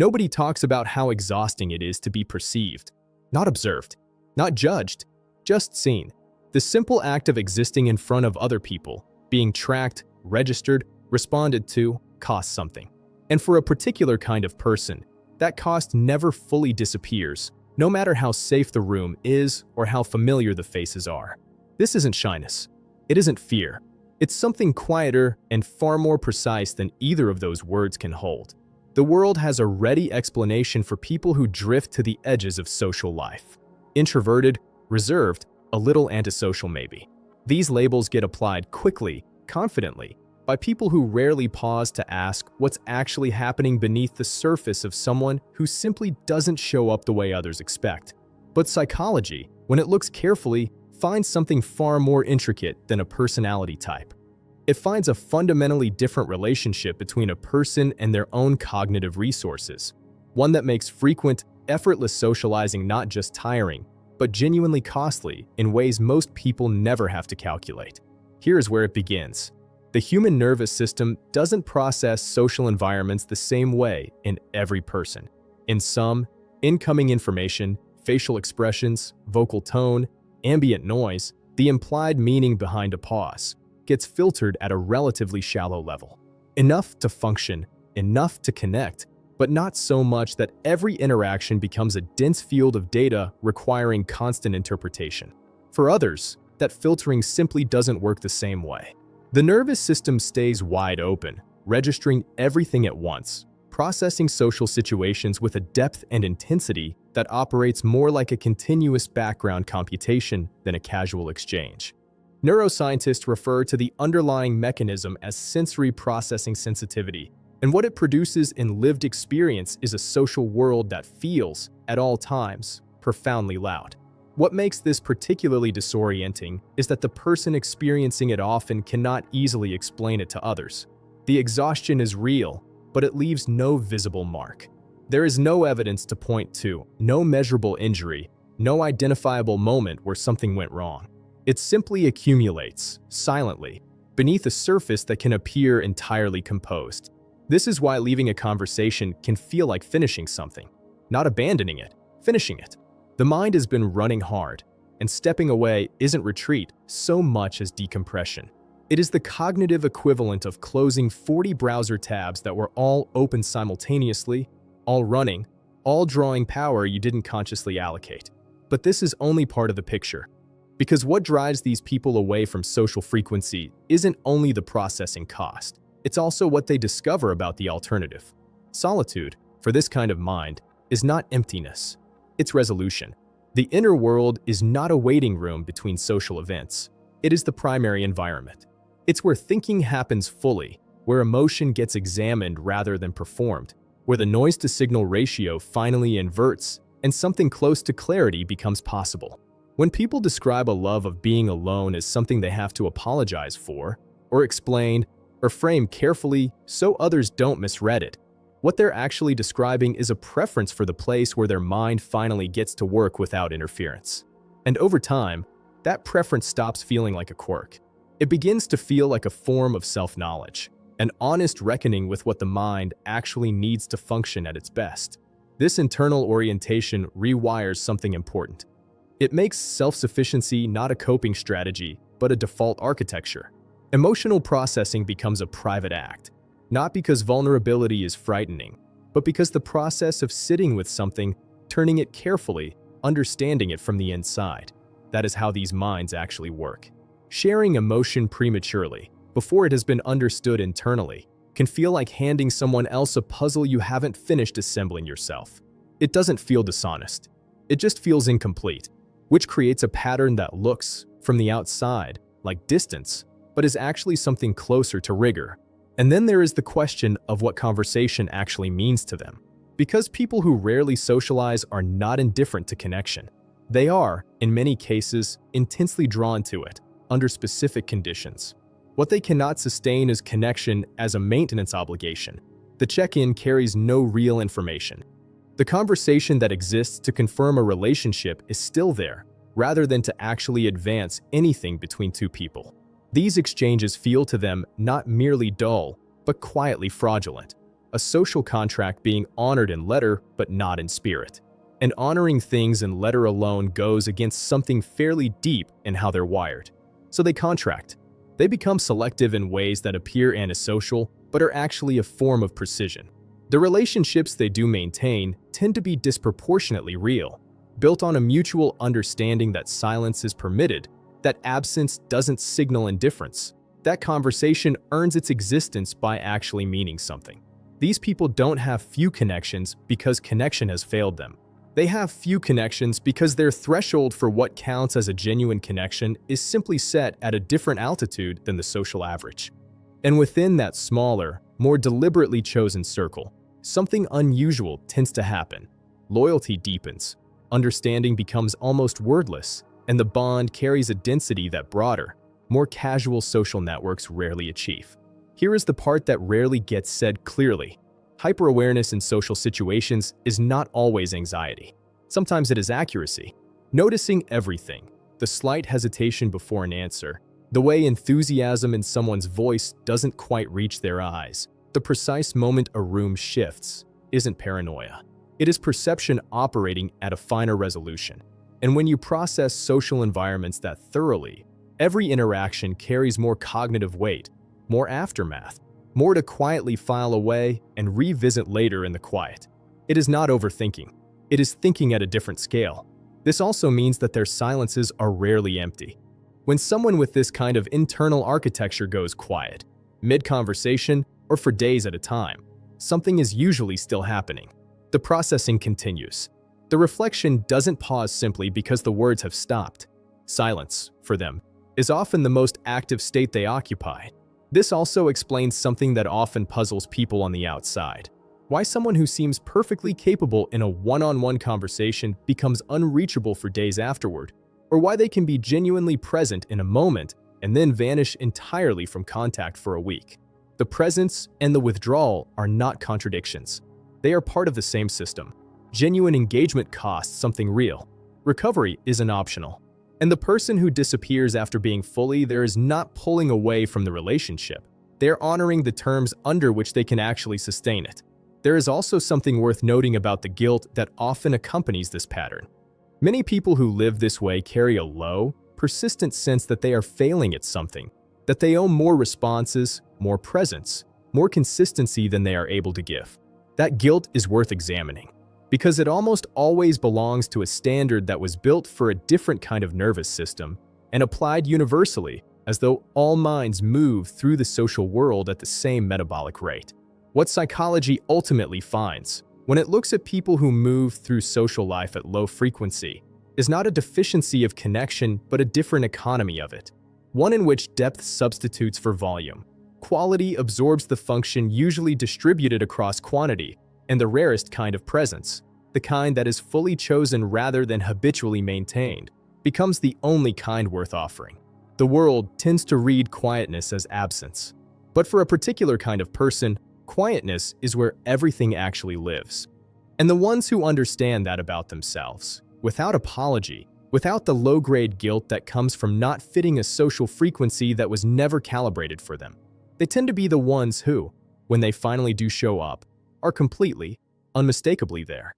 Nobody talks about how exhausting it is to be perceived, not observed, not judged, just seen. The simple act of existing in front of other people, being tracked, registered, responded to, costs something. And for a particular kind of person, that cost never fully disappears, no matter how safe the room is or how familiar the faces are. This isn't shyness. It isn't fear. It's something quieter and far more precise than either of those words can hold. The world has a ready explanation for people who drift to the edges of social life. Introverted, reserved, a little antisocial maybe. These labels get applied quickly, confidently, by people who rarely pause to ask what's actually happening beneath the surface of someone who simply doesn't show up the way others expect. But psychology, when it looks carefully, finds something far more intricate than a personality type. It finds a fundamentally different relationship between a person and their own cognitive resources, one that makes frequent, effortless socializing not just tiring, but genuinely costly in ways most people never have to calculate. Here's where it begins. The human nervous system doesn't process social environments the same way in every person. In some, incoming information, facial expressions, vocal tone, ambient noise, the implied meaning behind a pause, gets filtered at a relatively shallow level. Enough to function, enough to connect, but not so much that every interaction becomes a dense field of data requiring constant interpretation. For others, that filtering simply doesn't work the same way. The nervous system stays wide open, registering everything at once, processing social situations with a depth and intensity that operates more like a continuous background computation than a casual exchange. Neuroscientists refer to the underlying mechanism as sensory processing sensitivity, and what it produces in lived experience is a social world that feels, at all times, profoundly loud. What makes this particularly disorienting is that the person experiencing it often cannot easily explain it to others. The exhaustion is real, but it leaves no visible mark. There is no evidence to point to, no measurable injury, no identifiable moment where something went wrong. It simply accumulates, silently, beneath a surface that can appear entirely composed. This is why leaving a conversation can feel like finishing something, not abandoning it, finishing it. The mind has been running hard, and stepping away isn't retreat so much as decompression. It is the cognitive equivalent of closing 40 browser tabs that were all open simultaneously, all running, all drawing power you didn't consciously allocate. But this is only part of the picture, because what drives these people away from social frequency isn't only the processing cost, it's also what they discover about the alternative. Solitude, for this kind of mind, is not emptiness. It's resolution. The inner world is not a waiting room between social events. It is the primary environment. It's where thinking happens fully, where emotion gets examined rather than performed, where the noise-to-signal ratio finally inverts and something close to clarity becomes possible. When people describe a love of being alone as something they have to apologize for, or explain, or frame carefully so others don't misread it, what they're actually describing is a preference for the place where their mind finally gets to work without interference. And over time, that preference stops feeling like a quirk. It begins to feel like a form of self-knowledge, an honest reckoning with what the mind actually needs to function at its best. This internal orientation rewires something important. It makes self-sufficiency not a coping strategy, but a default architecture. Emotional processing becomes a private act, not because vulnerability is frightening, but because the process of sitting with something, turning it carefully, understanding it from the inside. That is how these minds actually work. Sharing emotion prematurely, before it has been understood internally, can feel like handing someone else a puzzle you haven't finished assembling yourself. It doesn't feel dishonest. It just feels incomplete, which creates a pattern that looks, from the outside, like distance, but is actually something closer to rigor. And then there is the question of what conversation actually means to them. Because people who rarely socialize are not indifferent to connection. They are, in many cases, intensely drawn to it, under specific conditions. What they cannot sustain is connection as a maintenance obligation. The check-in carries no real information. The conversation that exists to confirm a relationship is still there, rather than to actually advance anything between two people. These exchanges feel to them not merely dull, but quietly fraudulent. a social contract being honored in letter but not in spirit. And honoring things in letter alone goes against something fairly deep in how they're wired. So they contract. They become selective in ways that appear antisocial but are actually a form of precision. The relationships they do maintain tend to be disproportionately real, built on a mutual understanding that silence is permitted, that absence doesn't signal indifference, that conversation earns its existence by actually meaning something. These people don't have few connections because connection has failed them. They have few connections because their threshold for what counts as a genuine connection is simply set at a different altitude than the social average. And within that smaller, more deliberately chosen circle, something unusual tends to happen. Loyalty deepens, understanding becomes almost wordless, and the bond carries a density that broader, more casual social networks rarely achieve. Here is the part that rarely gets said clearly. Hyper-awareness in social situations is not always anxiety. Sometimes it is accuracy. Noticing everything, the slight hesitation before an answer, the way enthusiasm in someone's voice doesn't quite reach their eyes, the precise moment a room shifts, isn't paranoia. It is perception operating at a finer resolution. And when you process social environments that thoroughly, every interaction carries more cognitive weight, more aftermath, more to quietly file away and revisit later in the quiet. It is not overthinking. It is thinking at a different scale. This also means that their silences are rarely empty. When someone with this kind of internal architecture goes quiet, mid-conversation, or for days at a time, something is usually still happening. The processing continues. The reflection doesn't pause simply because the words have stopped. Silence, for them, is often the most active state they occupy. This also explains something that often puzzles people on the outside. Why someone who seems perfectly capable in a one-on-one conversation becomes unreachable for days afterward, or why they can be genuinely present in a moment and then vanish entirely from contact for a week. The presence and the withdrawal are not contradictions. They are part of the same system. Genuine engagement costs something real. Recovery isn't optional. And the person who disappears after being fully there is not pulling away from the relationship. They are honoring the terms under which they can actually sustain it. There is also something worth noting about the guilt that often accompanies this pattern. Many people who live this way carry a low, persistent sense that they are failing at something, that they owe more responses, more presence, more consistency than they are able to give. That guilt is worth examining, because it almost always belongs to a standard that was built for a different kind of nervous system and applied universally, as though all minds move through the social world at the same metabolic rate. What psychology ultimately finds, when it looks at people who move through social life at low frequency, is not a deficiency of connection but a different economy of it, one in which depth substitutes for volume. Quality absorbs the function usually distributed across quantity, and the rarest kind of presence, the kind that is fully chosen rather than habitually maintained, becomes the only kind worth offering. The world tends to read quietness as absence. But for a particular kind of person, quietness is where everything actually lives. And the ones who understand that about themselves, without apology, without the low-grade guilt that comes from not fitting a social frequency that was never calibrated for them, they tend to be the ones who, when they finally do show up, are completely, unmistakably there.